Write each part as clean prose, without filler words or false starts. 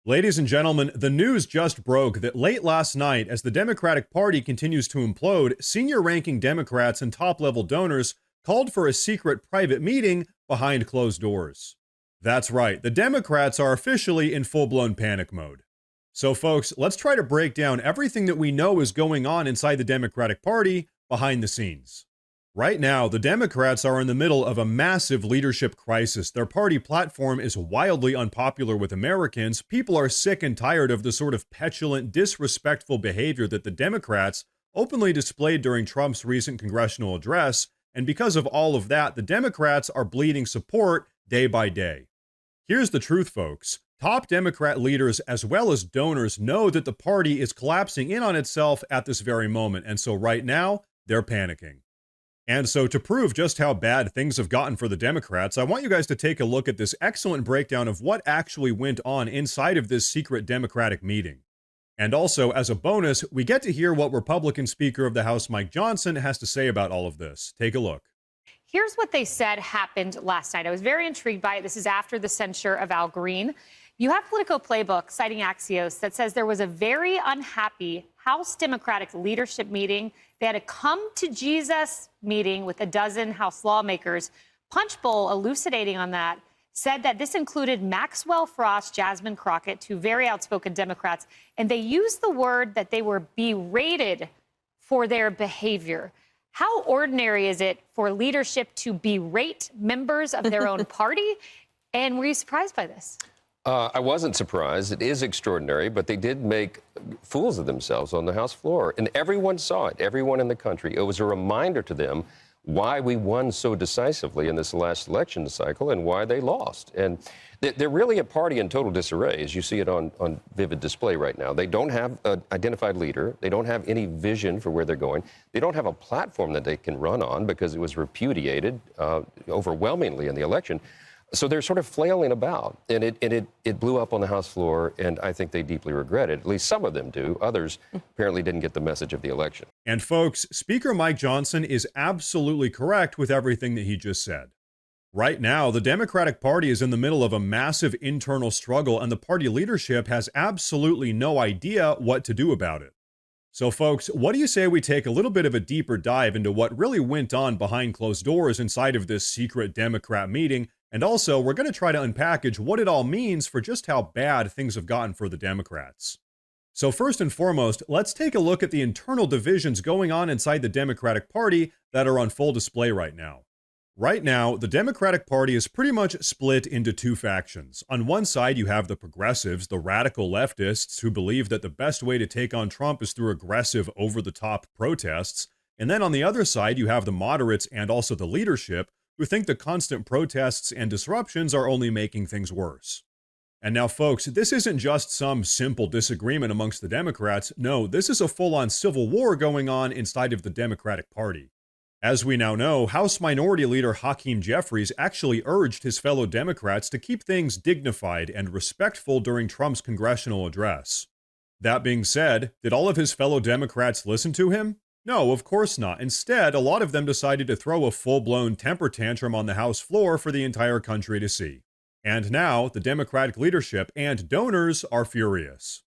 Ladies and gentlemen, the news just broke that late last night, as the Democratic Party continues to implode, senior ranking Democrats and top level donors called for a secret private meeting behind closed doors. That's right, the Democrats are officially in full blown panic mode. So, folks, let's try to break down everything that we know is going on inside the Democratic Party behind the scenes. Right now, the Democrats are in the middle of a massive leadership crisis. Their party platform is wildly unpopular with Americans. People are sick and tired of the sort of petulant, disrespectful behavior that the Democrats openly displayed during Trump's recent congressional address. And because of all of that, the Democrats are bleeding support day by day. Here's the truth, folks. Top Democrat leaders as well as donors know that the party is collapsing in on itself at this very moment. And so right now, they're panicking. And so, to prove just how bad things have gotten for the Democrats, I want you guys to take a look at this excellent breakdown of what actually went on inside of this secret Democratic meeting. And also, as a bonus, we get to hear what Republican Speaker of the House Mike Johnson has to say about all of this. Take a look. Here's what they said happened last night. I was very intrigued by it. This is after the censure of Al Green. You have Politico Playbook citing Axios that says there was a very unhappy House Democratic leadership meeting. They had a come to Jesus meeting with a dozen House lawmakers. Punchbowl, elucidating on that, said that this included Maxwell Frost, Jasmine Crockett, two very outspoken Democrats, and they used the word that they were berated for their behavior. How ordinary is it for leadership to berate members of their own party? And were you surprised by this? I wasn't surprised. It is extraordinary, but they did make fools of themselves on the House floor. And everyone saw it, everyone in the country. It was a reminder to them why we won so decisively in this last election cycle and why they lost. And they're really a party in total disarray, as you see it on vivid display right now. They don't have an identified leader. They don't have any vision for where they're going. They don't have a platform that they can run on because it was repudiated overwhelmingly in the election. So they're sort of flailing about, and it blew up on the House floor, and I think they deeply regret it. At least some of them do. Others apparently didn't get the message of the election. And folks, Speaker Mike Johnson is absolutely correct with everything that he just said. Right now, the Democratic Party is in the middle of a massive internal struggle, and the party leadership has absolutely no idea what to do about it. So folks, what do you say we take a little bit of a deeper dive into what really went on behind closed doors inside of this secret Democrat meeting? And also, we're going to try to unpackage what it all means for just how bad things have gotten for the Democrats. So first and foremost, let's take a look at the internal divisions going on inside the Democratic Party that are on full display right now. Right now, the Democratic Party is pretty much split into two factions. On one side, you have the progressives, the radical leftists, who believe that the best way to take on Trump is through aggressive, over-the-top protests. And then on the other side, you have the moderates and also the leadership, who think the constant protests and disruptions are only making things worse. And now, folks, this isn't just some simple disagreement amongst the Democrats. No, this is a full-on civil war going on inside of the Democratic Party. As we now know, House Minority Leader Hakeem Jeffries actually urged his fellow Democrats to keep things dignified and respectful during Trump's congressional address. That being said, did all of his fellow Democrats listen to him? No, of course not. Instead, a lot of them decided to throw a full-blown temper tantrum on the House floor for the entire country to see. And now, the Democratic leadership and donors are furious.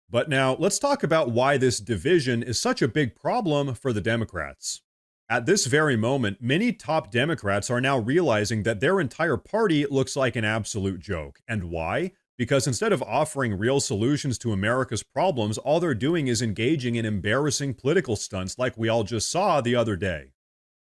But now, let's talk about why this division is such a big problem for the Democrats. At this very moment, many top Democrats are now realizing that their entire party looks like an absolute joke. And why? Because instead of offering real solutions to America's problems, all they're doing is engaging in embarrassing political stunts like we all just saw the other day.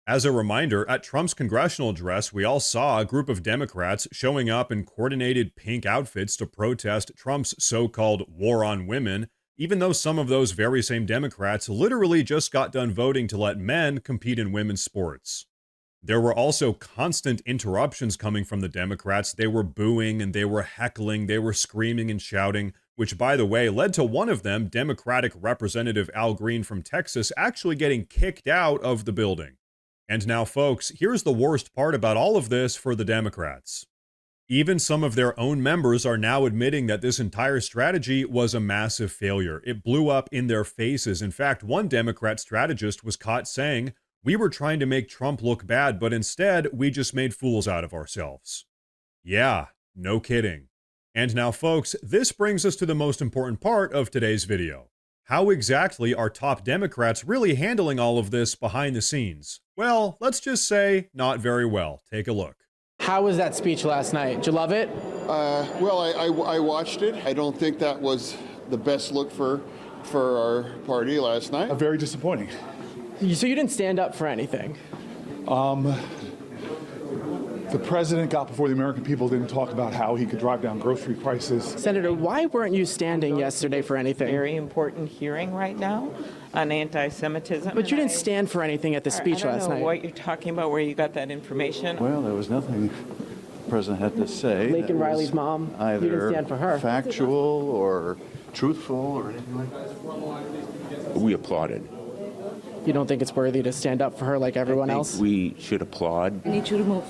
As a reminder, at Trump's congressional address, we all saw a group of Democrats showing up in coordinated pink outfits to protest Trump's so-called war on women, even though some of those very same Democrats literally just got done voting to let men compete in women's sports. There were also constant interruptions coming from the Democrats. They were booing and they were heckling, they were screaming and shouting, which, by the way, led to one of them, Democratic Representative Al Green from Texas, actually getting kicked out of the building. And now, folks, here's the worst part about all of this for the Democrats. Even some of their own members are now admitting that this entire strategy was a massive failure. It blew up in their faces. In fact, one Democrat strategist was caught saying, "We were trying to make Trump look bad, but instead, we just made fools out of ourselves." Yeah, no kidding. And now, folks, this brings us to the most important part of today's video. How exactly are top Democrats really handling all of this behind the scenes? Well, let's just say not very well. Take a look. How was that speech last night? Did you love it? Well, I watched it. I don't think that was the best look for our party last night. Very disappointing. So you didn't stand up for anything? The president got before the American people, didn't talk about how he could drive down grocery prices. Senator, why weren't you standing yesterday for anything? Very important hearing right now on anti-Semitism. But you didn't stand for anything at the speech last I don't know night. what you're talking about, where you got that information. Well, there was nothing the president had to say. Lake and that Riley's was mom, you either didn't stand for her. factual or truthful or anything like that. We applauded. You don't think it's worthy to stand up for her like everyone else? We should applaud. I need you to move.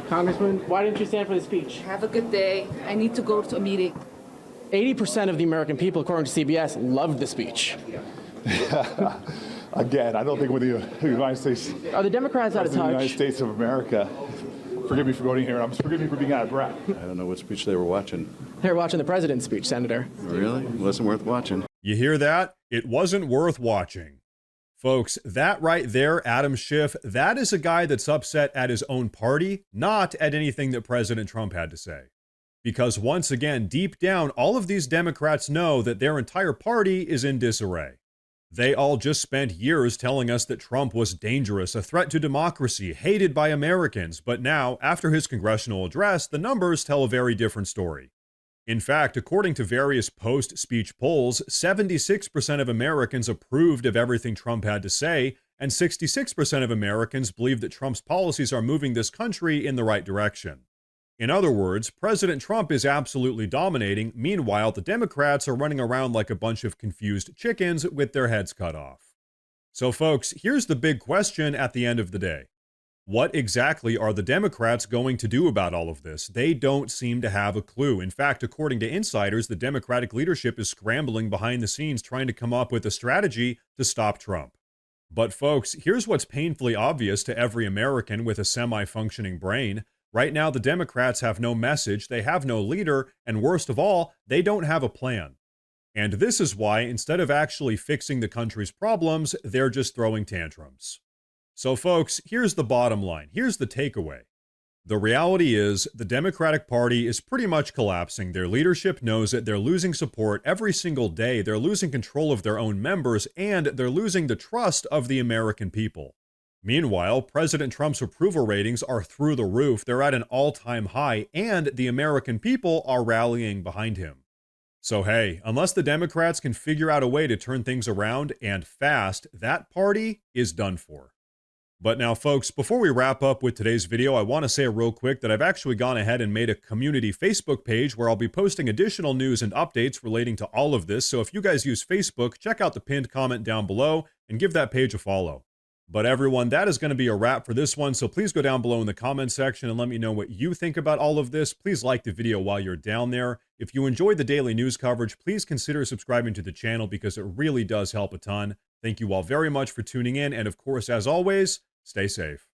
Congressman, why didn't you stand for the speech? Have a good day. I need to go to a meeting. 80% of the American people, according to CBS, loved the speech. Again, I don't think with the United States, Are the Democrats out of the United touch? States of America, forgive me for going here, forgive me for being out of breath. I don't know what speech they were watching. They're watching the president's speech, Senator. Really? It wasn't worth watching. You hear that? It wasn't worth watching. Folks, that right there, Adam Schiff, that is a guy that's upset at his own party, not at anything that President Trump had to say. Because once again, deep down, all of these Democrats know that their entire party is in disarray. They all just spent years telling us that Trump was dangerous, a threat to democracy, hated by Americans, but now, after his congressional address, the numbers tell a very different story. In fact, according to various post-speech polls, 76% of Americans approved of everything Trump had to say, and 66% of Americans believe that Trump's policies are moving this country in the right direction. In other words, President Trump is absolutely dominating. Meanwhile, the Democrats are running around like a bunch of confused chickens with their heads cut off. So folks, here's the big question at the end of the day. What exactly are the Democrats going to do about all of this? They don't seem to have a clue. In fact, according to insiders, the Democratic leadership is scrambling behind the scenes trying to come up with a strategy to stop Trump. But folks, here's what's painfully obvious to every American with a semi-functioning brain. Right now, the Democrats have no message, they have no leader, and worst of all, they don't have a plan. And this is why, instead of actually fixing the country's problems, they're just throwing tantrums. So folks, here's the bottom line. Here's the takeaway. The reality is, the Democratic Party is pretty much collapsing. Their leadership knows it. They're losing support every single day. They're losing control of their own members, and they're losing the trust of the American people. Meanwhile, President Trump's approval ratings are through the roof. They're at an all-time high, and the American people are rallying behind him. So hey, unless the Democrats can figure out a way to turn things around, and fast, that party is done for. But now, folks, before we wrap up with today's video, I want to say real quick that I've actually gone ahead and made a community Facebook page where I'll be posting additional news and updates relating to all of this. So if you guys use Facebook, check out the pinned comment down below and give that page a follow. But everyone, that is going to be a wrap for this one. So please go down below in the comment section and let me know what you think about all of this. Please like the video while you're down there. If you enjoyed the daily news coverage, please consider subscribing to the channel because it really does help a ton. Thank you all very much for tuning in. And of course, as always, stay safe.